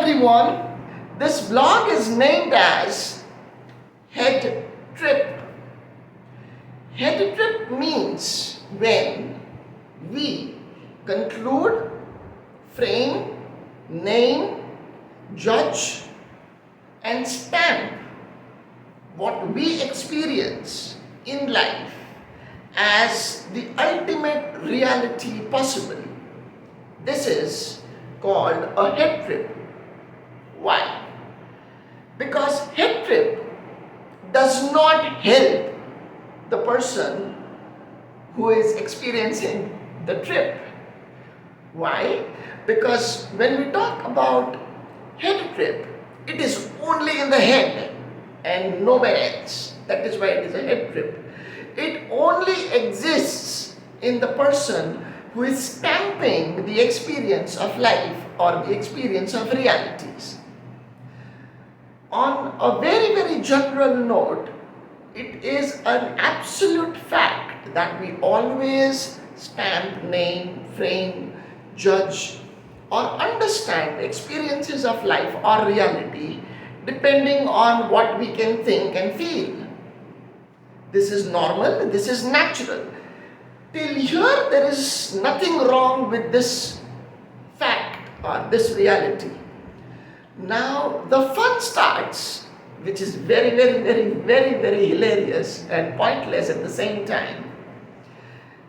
everyone. This vlog is named as Head Trip. Head trip means when we conclude, frame, name, judge and stamp what we experience in life as the ultimate reality possible. This is called a head trip. Why? Because head trip does not help the person who is experiencing the trip. Why? Because when we talk about head trip, it is only in the head and nowhere else. That is why it is a head trip. It only exists in the person who is stamping the experience of life or the experience of realities. On a very, very general note, it is an absolute fact that we always stamp, name, frame, judge or understand experiences of life or reality depending on what we can think and feel. This is normal, this is natural. Till here there is nothing wrong with this fact or this reality. Now the fun starts, which is very hilarious and pointless at the same time,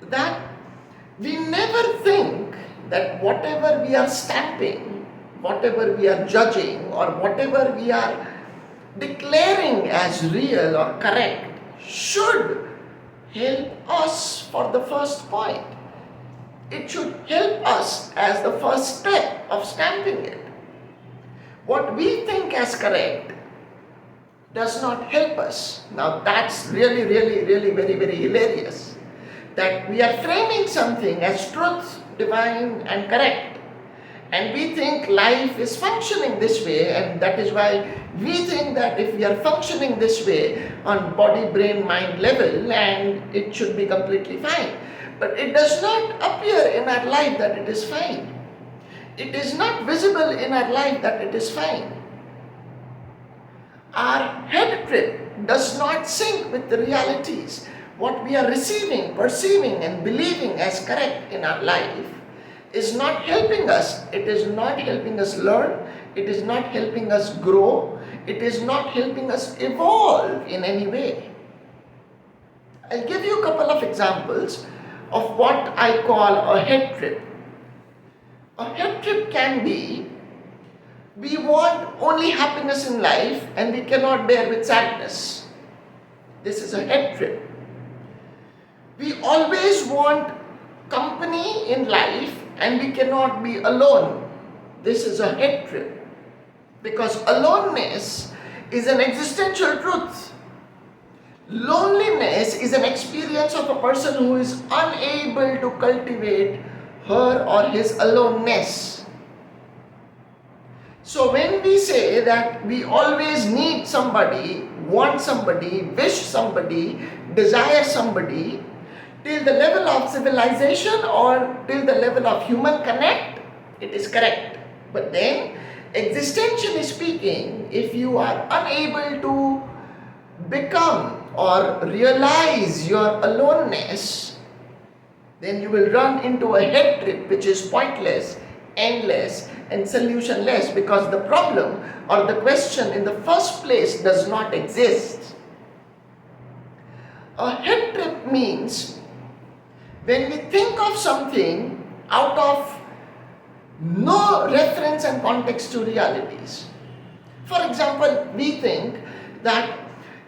that we never think that whatever we are stamping, whatever we are judging or whatever we are declaring as real or correct should help us for the first point. It should help us as the first step of stamping it. What we think as correct does not help us. Now that's really very hilarious. That we are framing something as truth, divine and correct. And we think life is functioning this way, and that is why we think that if we are functioning this way on body, brain, mind level, and it should be completely fine. But it does not appear in our life that it is fine. It is not visible in our life that it is fine. Our head trip does not sync with the realities. What we are receiving, perceiving and believing as correct in our life is not helping us. It is not helping us learn. It is not helping us grow. It is not helping us evolve in any way. I'll give you a couple of examples of what I call a head trip. A head trip can be, we want only happiness in life and we cannot bear with sadness. This is a head trip. We always want company in life and we cannot be alone. This is a head trip. Because aloneness is an existential truth. Loneliness is an experience of a person who is unable to cultivate her or his aloneness. So when we say that we always need somebody, want somebody, wish somebody, desire somebody, till the level of civilization or till the level of human connect, it is correct. But then, existentially speaking, if you are unable to become or realize your aloneness, then you will run into a head trip which is pointless, endless and solutionless, because the problem or the question in the first place does not exist. A head trip means when we think of something out of no reference and context to realities. For example, we think that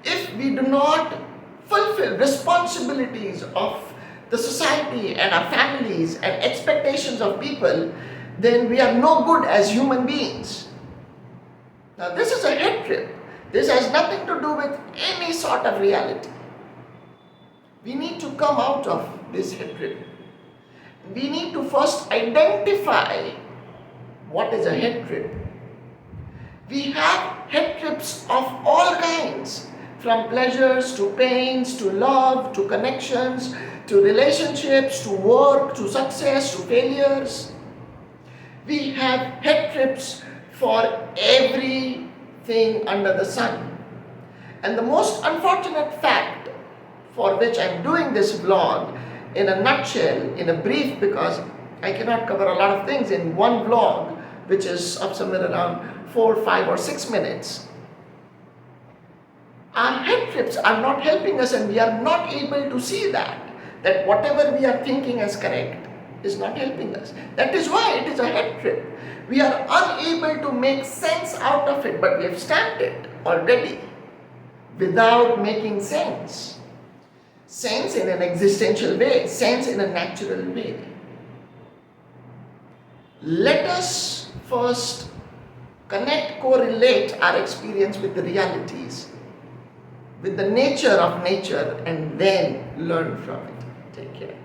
if we do not fulfill responsibilities of the society and our families and expectations of people, then we are no good as human beings. Now this is a head trip. This has nothing to do with any sort of reality. We need to come out of this head trip. We need to first identify what is a head trip. We have head trips of all kinds, from pleasures to pains to love to connections to relationships to work to success to failures. We have head trips for everything under the sun. And the most unfortunate fact for which I'm doing this vlog in a nutshell, in a brief, because I cannot cover a lot of things in one vlog, which is of somewhere around 4, 5 or 6 minutes. Our head trips are not helping us, and we are not able to see that whatever we are thinking as correct is not helping us. That is why it is a head trip. We are unable to make sense out of it, but we have stamped it already without making sense. Sense in an existential way, sense in a natural way. Let us first correlate our experience with the realities, with the nature of nature, and then learn from it. Take care.